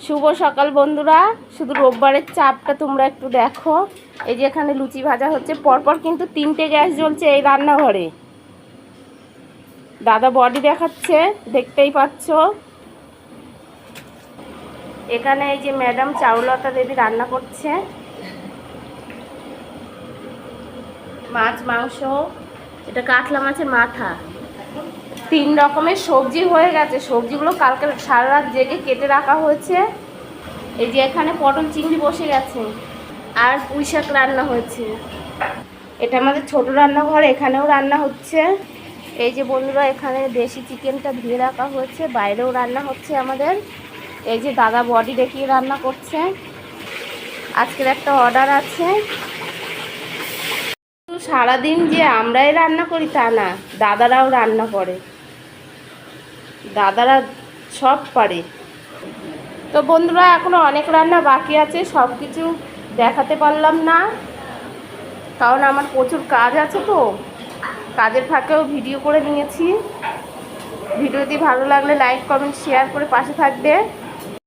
শুভ সকাল বন্ধুরা। শুধু রোববারের চাপটা তোমরা একটু দেখো। এই যে এখানে লুচি ভাজা হচ্ছে, পরপর কিন্তু 3টে গ্যাস জ্বলছে এই রান্নাঘরে। দাদা বডি দেখাচ্ছে, দেখতেই পাচ্ছ। এখানে এই যে ম্যাডাম চারুলতা দেবী রান্না করছে মাছ মাংস। এটা কাতলা মাছের মাথা। 3 রকমের সবজি হয়ে গেছে। সবজিগুলো কালকে সারা রাত জেগে কেটে রাখা হয়েছে। এই যে এখানে পটল চিংড়ি বসে গেছে, আর পুঁই শাক রান্না হয়েছে। এটা আমাদের ছোট রান্নাঘর, এখানেও রান্না হচ্ছে। এই যে বন্ধুরা, এখানে দেশি চিকেনটা ধুয়ে রাখা হয়েছে, বাইরেও রান্না হচ্ছে আমাদের। এই যে দাদা বডি দেখিয়ে রান্না করছে। আজকের একটা অর্ডার আছে। সারাদিন যে আমরাই রান্না করি তা না, দাদারাও রান্না করে। দাদারা সব পারে। তো বন্ধুরা, এখনো অনেক রান্না বাকি আছে, সব কিছু দেখাতে পারলাম না, কারণ আমার প্রচুর কাজ আছে। তো কাজের ফাঁকেও ভিডিও করে নিয়েছি। ভিডিওটি ভালো লাগলে লাইক কমেন্ট শেয়ার করে পাশে থাকবে।